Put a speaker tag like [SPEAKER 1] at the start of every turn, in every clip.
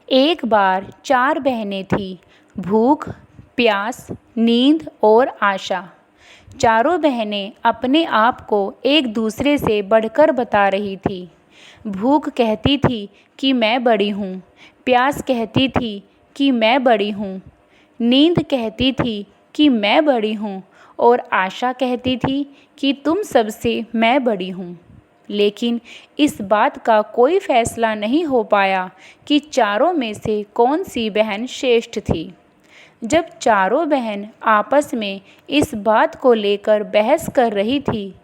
[SPEAKER 1] एक बार 4 बहनें थीं, भूख, प्यास, नींद और आशा। चारों बहनें अपने आप को एक दूसरे से बढ़कर बता रही थी। भूख कहती थी कि मैं बड़ी हूँ, प्यास कहती थी कि मैं बड़ी हूँ, नींद कहती थी कि मैं बड़ी हूँ और आशा कहती थी कि तुम सबसे मैं बड़ी हूँ। लेकिन इस बात का कोई फैसला नहीं हो पाया कि चारों में से कौन सी बहन श्रेष्ठ थी। जब चारों बहन आपस में इस बात को लेकर बहस कर रही थी,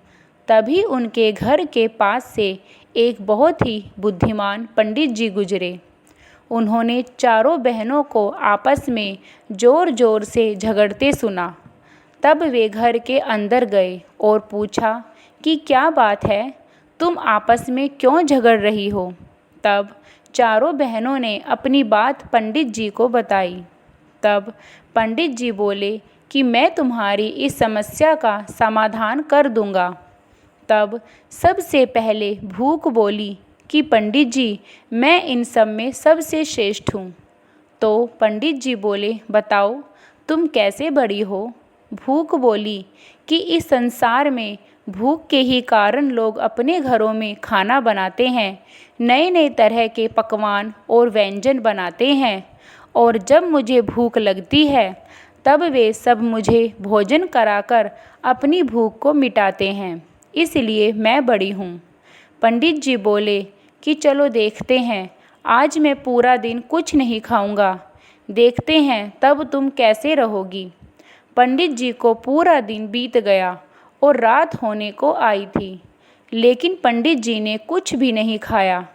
[SPEAKER 1] तभी उनके घर के पास से एक बहुत ही बुद्धिमान पंडित जी गुजरे। उन्होंने चारों बहनों को आपस में ज़ोर ज़ोर से झगड़ते सुना। तब वे घर के अंदर गए और पूछा कि क्या बात है, तुम आपस में क्यों झगड़ रही हो। तब चारों बहनों ने अपनी बात पंडित जी को बताई। तब पंडित जी बोले कि मैं तुम्हारी इस समस्या का समाधान कर दूंगा। तब सबसे पहले भूख बोली कि पंडित जी, मैं इन सब में सबसे श्रेष्ठ हूँ। तो पंडित जी बोले, बताओ तुम कैसे बड़ी हो। भूख बोली कि इस संसार में भूख के ही कारण लोग अपने घरों में खाना बनाते हैं, नए नए तरह के पकवान और व्यंजन बनाते हैं, और जब मुझे भूख लगती है तब वे सब मुझे भोजन कराकर अपनी भूख को मिटाते हैं, इसलिए मैं बड़ी हूँ। पंडित जी बोले कि चलो देखते हैं, आज मैं पूरा दिन कुछ नहीं खाऊंगा, देखते हैं तब तुम कैसे रहोगी। पंडित जी को पूरा दिन बीत गया और रात होने को आई थी, लेकिन पंडित जी ने कुछ भी नहीं खाया।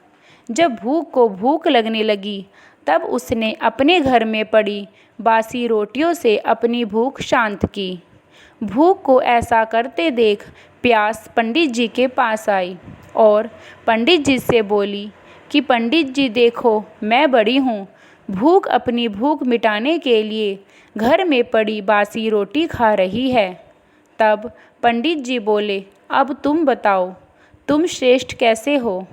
[SPEAKER 1] जब भूख को भूख लगने लगी, तब उसने अपने घर में पड़ी बासी रोटियों से अपनी भूख शांत की। भूख को ऐसा करते देख प्यास पंडित जी के पास आई और पंडित जी से बोली कि पंडित जी देखो, मैं बड़ी हूँ, भूख अपनी भूख मिटाने के लिए घर में पड़ी बासी रोटी खा रही है। तब पंडित जी बोले, अब तुम बताओ, तुम श्रेष्ठ कैसे हो।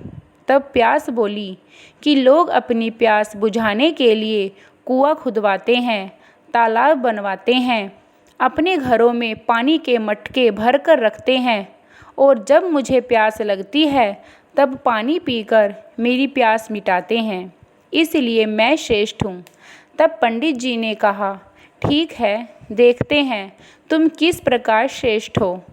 [SPEAKER 1] तब प्यास बोली कि लोग अपनी प्यास बुझाने के लिए कुआं खुदवाते हैं, तालाब बनवाते हैं, अपने घरों में पानी के मटके भर कर रखते हैं, और जब मुझे प्यास लगती है तब पानी पीकर मेरी प्यास मिटाते हैं, इसलिए मैं श्रेष्ठ हूँ। तब पंडित जी ने कहा, ठीक है, देखते हैं तुम किस प्रकार श्रेष्ठ हो।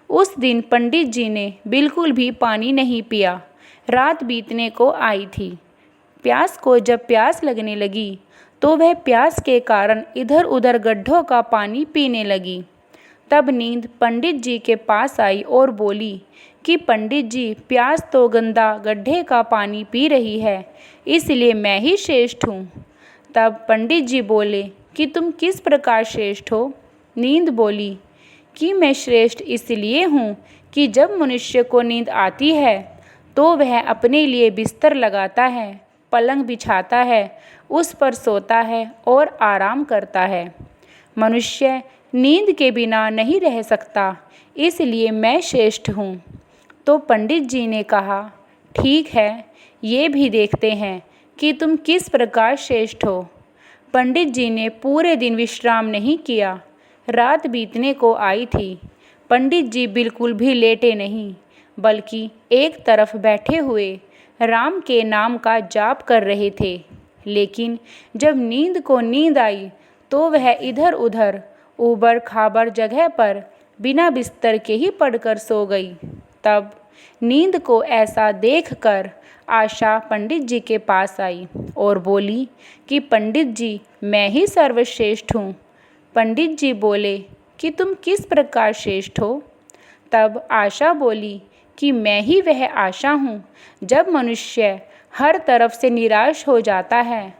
[SPEAKER 1] उस दिन पंडित जी ने बिल्कुल भी पानी नहीं पिया। रात बीतने को आई थी। प्यास को जब प्यास लगने लगी तो वह प्यास के कारण इधर उधर गड्ढों का पानी पीने लगी। तब नींद पंडित जी के पास आई और बोली कि पंडित जी, प्यास तो गंदा गड्ढे का पानी पी रही है, इसलिए मैं ही श्रेष्ठ हूँ। तब पंडित जी बोले कि तुम किस प्रकार श्रेष्ठ हो। नींद बोली कि मैं श्रेष्ठ इसलिए हूँ कि जब मनुष्य को नींद आती है तो वह अपने लिए बिस्तर लगाता है, पलंग बिछाता है, उस पर सोता है और आराम करता है। मनुष्य नींद के बिना नहीं रह सकता, इसलिए मैं श्रेष्ठ हूँ। तो पंडित जी ने कहा, ठीक है, ये भी देखते हैं कि तुम किस प्रकार श्रेष्ठ हो। पंडित जी ने पूरे दिन विश्राम नहीं किया। रात बीतने को आई थी। पंडित जी बिल्कुल भी लेटे नहीं, बल्कि एक तरफ बैठे हुए राम के नाम का जाप कर रहे थे। लेकिन जब नींद को नींद आई तो वह इधर उधर ऊबड़ खाबड़ जगह पर बिना बिस्तर के ही पड़कर सो गई। तब नींद को ऐसा देखकर आशा पंडित जी के पास आई और बोली कि पंडित जी, मैं ही सर्वश्रेष्ठ हूँ। पंडित जी बोले कि तुम किस प्रकार श्रेष्ठ हो। तब आशा बोली कि मैं ही वह आशा हूँ। जब मनुष्य हर तरफ से निराश हो जाता है,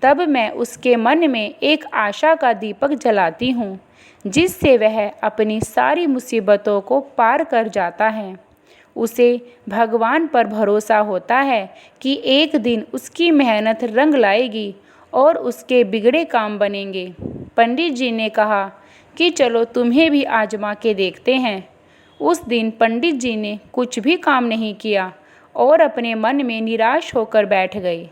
[SPEAKER 1] तब मैं उसके मन में एक आशा का दीपक जलाती हूँ, जिससे वह अपनी सारी मुसीबतों को पार कर जाता है। उसे भगवान पर भरोसा होता है कि एक दिन उसकी मेहनत रंग लाएगी और उसके बिगड़े काम बनेंगे। पंडित जी ने कहा कि चलो तुम्हें भी आजमा के देखते हैं। उस दिन पंडित जी ने कुछ भी काम नहीं किया और अपने मन में निराश होकर बैठ गए।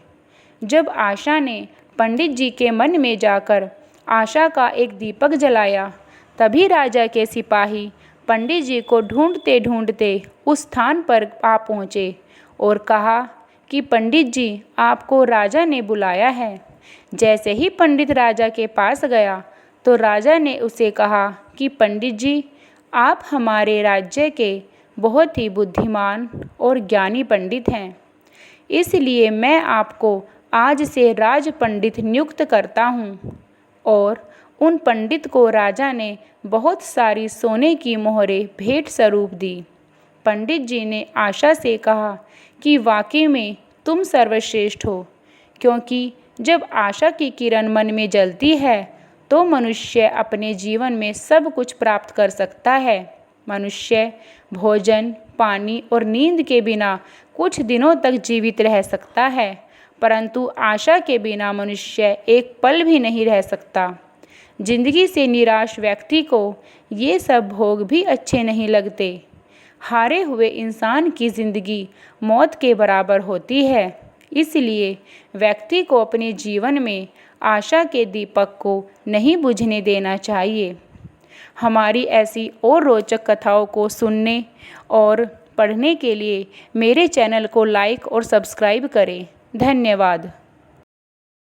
[SPEAKER 1] जब आशा ने पंडित जी के मन में जाकर आशा का एक दीपक जलाया, तभी राजा के सिपाही पंडित जी को ढूंढते ढूंढते उस स्थान पर आ पहुँचे और कहा कि पंडित जी, आपको राजा ने बुलाया है। जैसे ही पंडित राजा के पास गया तो राजा ने उसे कहा कि पंडित जी, आप हमारे राज्य के बहुत ही बुद्धिमान और ज्ञानी पंडित हैं, इसलिए मैं आपको आज से राज पंडित नियुक्त करता हूँ। और उन पंडित को राजा ने बहुत सारी सोने की मोहरें भेंट स्वरूप दी। पंडित जी ने आशा से कहा कि वाकई में तुम सर्वश्रेष्ठ हो, क्योंकि जब आशा की किरण मन में जलती है तो मनुष्य अपने जीवन में सब कुछ प्राप्त कर सकता है। मनुष्य भोजन, पानी और नींद के बिना कुछ दिनों तक जीवित रह सकता है, परंतु आशा के बिना मनुष्य एक पल भी नहीं रह सकता। जिंदगी से निराश व्यक्ति को ये सब भोग भी अच्छे नहीं लगते। हारे हुए इंसान की ज़िंदगी मौत के बराबर होती है। इसलिए व्यक्ति को अपने जीवन में आशा के दीपक को नहीं बुझने देना चाहिए। हमारी ऐसी और रोचक कथाओं को सुनने और पढ़ने के लिए मेरे चैनल को लाइक और सब्सक्राइब करें। धन्यवाद।